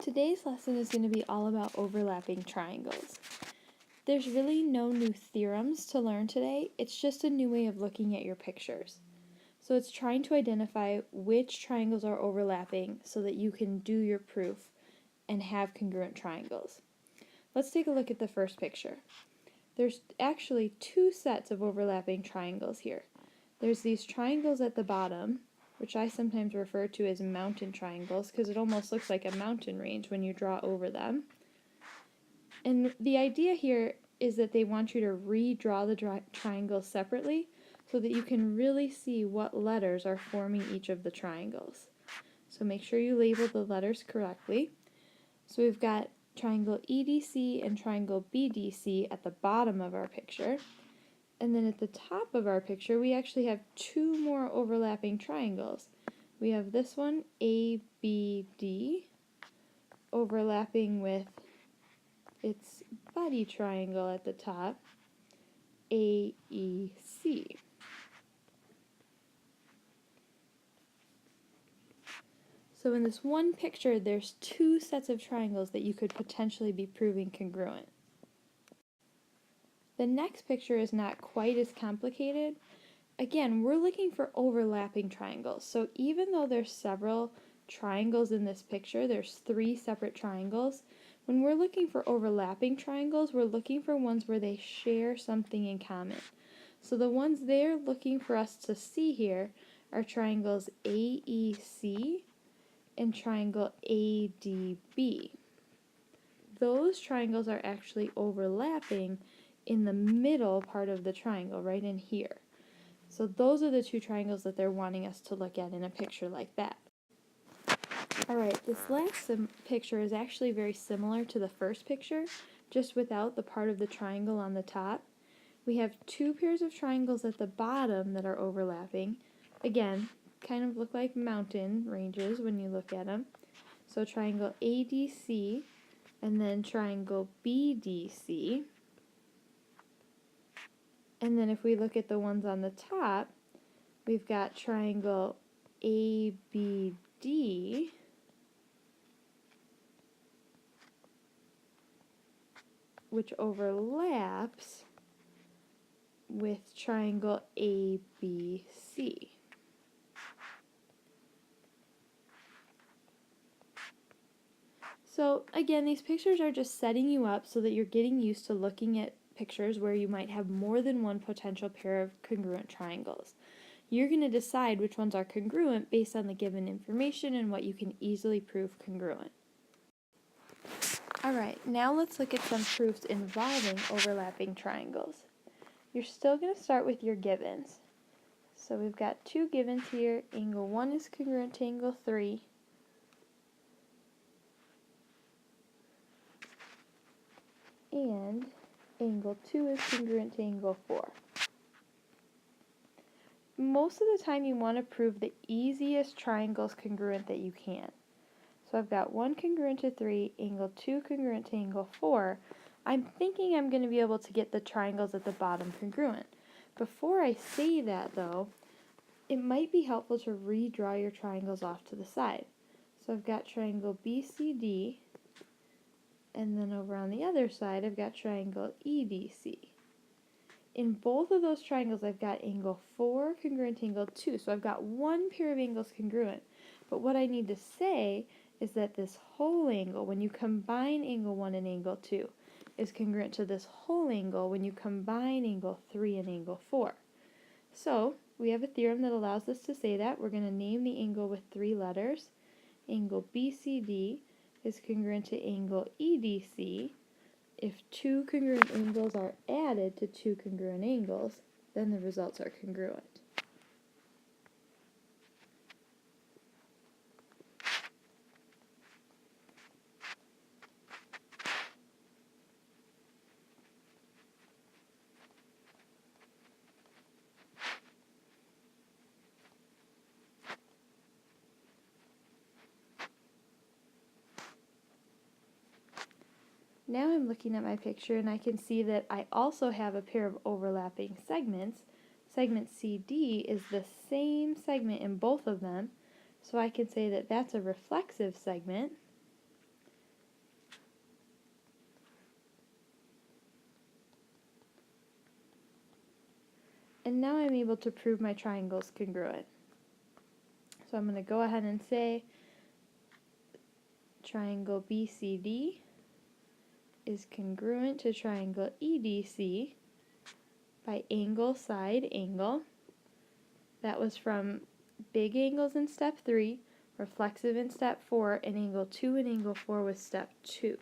Today's lesson is going to be all about overlapping triangles. There's really no new theorems to learn today, it's just a new way of looking at your pictures. So it's trying to identify which triangles are overlapping so that you can do your proof and have congruent triangles. Let's take a look at the first picture. There's actually two sets of overlapping triangles here. There's these triangles at the bottom, which I sometimes refer to as mountain triangles because it almost looks like a mountain range when you draw over them. And the idea here is that they want you to redraw the triangles separately so that you can really see what letters are forming each of the triangles. So make sure you label the letters correctly. So we've got triangle EDC and triangle BDC at the bottom of our picture. And then at the top of our picture, we actually have two more overlapping triangles. We have this one, ABD, overlapping with its buddy triangle at the top, AEC. So in this one picture, there's two sets of triangles that you could potentially be proving congruent. The next picture is not quite as complicated. Again, we're looking for overlapping triangles. So even though there's several triangles in this picture, there's three separate triangles, when we're looking for overlapping triangles, we're looking for ones where they share something in common. So the ones they're looking for us to see here are triangles AEC and triangle ADB. Those triangles are actually overlapping in the middle part of the triangle, right in here. So those are the two triangles that they're wanting us to look at in a picture like that. Alright, this last picture is actually very similar to the first picture, just without the part of the triangle on the top. We have two pairs of triangles at the bottom that are overlapping. Again, kind of look like mountain ranges when you look at them. So triangle ADC and then triangle BDC. And then if we look at the ones on the top, we've got triangle ABD, which overlaps with triangle ABC. So again, these pictures are just setting you up so that you're getting used to looking at pictures where you might have more than one potential pair of congruent triangles. You're going to decide which ones are congruent based on the given information and what you can easily prove congruent. Alright, now let's look at some proofs involving overlapping triangles. You're still going to start with your givens. So we've got two givens here. Angle 1 is congruent to angle 3. And angle 2 is congruent to angle 4. Most of the time you want to prove the easiest triangles congruent that you can. So I've got 1 congruent to 3, angle 2 congruent to angle 4. I'm thinking I'm going to be able to get the triangles at the bottom congruent. Before I say that though, it might be helpful to redraw your triangles off to the side. So I've got triangle BCD, and then over on the other side I've got triangle EDC. In both of those triangles I've got angle 4 congruent to angle 2, so I've got one pair of angles congruent. But what I need to say is that this whole angle, when you combine angle 1 and angle 2, is congruent to this whole angle when you combine angle 3 and angle 4. So we have a theorem that allows us to say that. We're going to name the angle with 3 letters. Angle BCD is congruent to angle EDC. If 2 congruent angles are added to 2 congruent angles, then the results are congruent. Now I'm looking at my picture and I can see that I also have a pair of overlapping segments. Segment CD is the same segment in both of them, so I can say that that's a reflexive segment. And now I'm able to prove my triangle's congruent. So I'm going to go ahead and say triangle BCD is congruent to triangle EDC by angle, side, angle. That was from big angles in step 3, reflexive in step 4, and angle 2 and angle 4 was step 2.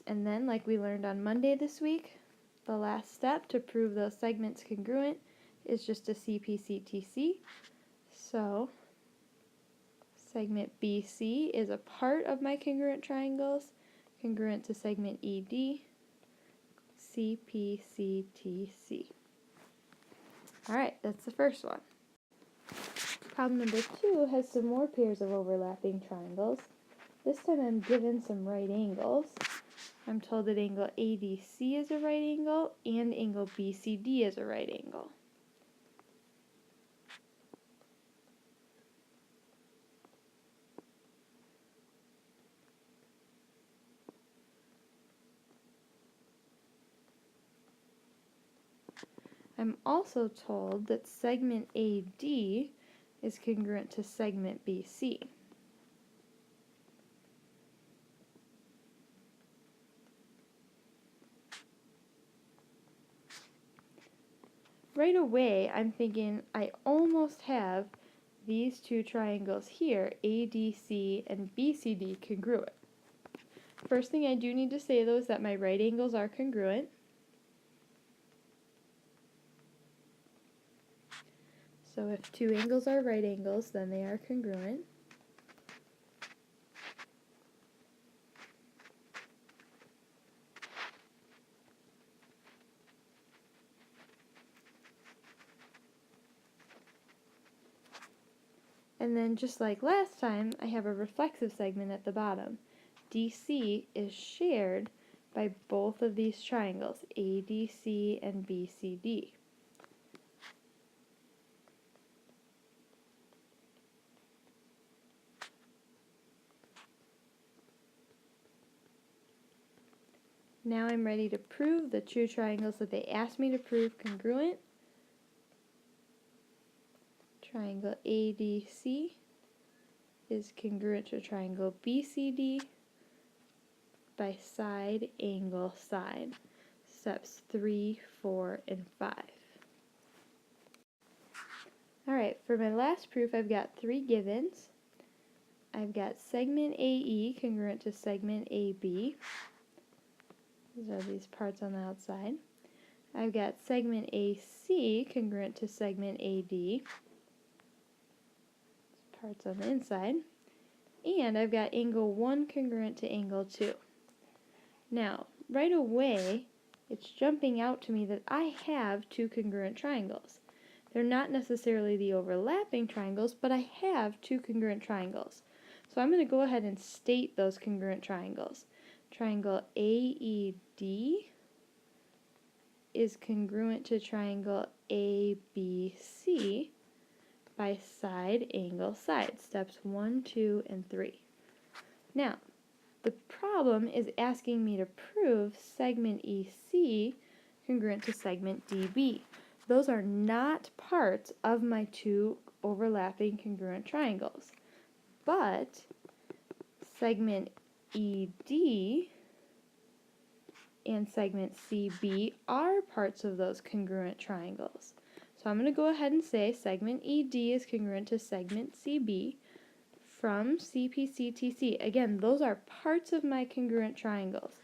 And then, like we learned on Monday this week, the last step to prove those segments congruent is just a CPCTC. So segment BC is a part of my congruent triangles, congruent to segment ED, CPCTC. Alright, that's the first one. Problem number 2 has some more pairs of overlapping triangles. This time I'm given some right angles. I'm told that angle ADC is a right angle and angle BCD is a right angle. I'm also told that segment AD is congruent to segment BC. Right away, I'm thinking I almost have these two triangles here, ADC and BCD, congruent. First thing I do need to say, though, is that my right angles are congruent. So if two angles are right angles, then they are congruent. And then just like last time, I have a reflexive segment at the bottom. DC is shared by both of these triangles, ADC and BCD. Now I'm ready to prove the two triangles that they asked me to prove congruent. Triangle ADC is congruent to triangle BCD by side, angle, side. Steps 3, 4, and 5. Alright, for my last proof I've got 3 givens. I've got segment AE congruent to segment AB. These are these parts on the outside. I've got segment AC congruent to segment AD. These parts on the inside. And I've got angle 1 congruent to angle 2. Now, right away, it's jumping out to me that I have 2 congruent triangles. They're not necessarily the overlapping triangles, but I have 2 congruent triangles. So I'm going to go ahead and state those congruent triangles. Triangle AED is congruent to triangle ABC by side, angle, side. Steps 1, 2, and 3. Now, the problem is asking me to prove segment EC congruent to segment DB. Those are not parts of my 2 overlapping congruent triangles. But segment ED and segment CB are parts of those congruent triangles. So I'm going to go ahead and say segment ED is congruent to segment CB from CPCTC. Again, those are parts of my congruent triangles.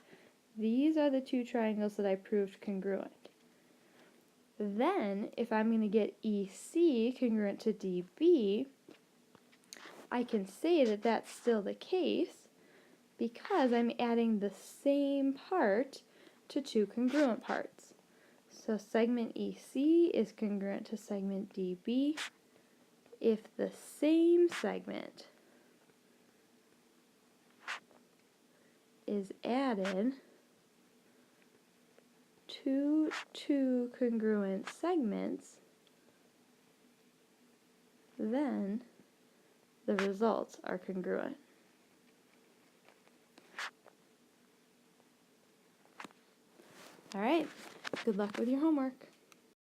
These are the 2 triangles that I proved congruent. Then, if I'm going to get EC congruent to DB, I can say that that's still the case because I'm adding the same part to 2 congruent parts. So segment EC is congruent to segment DB if the same segment is added to 2 congruent segments, then the results are congruent. Alright, good luck with your homework.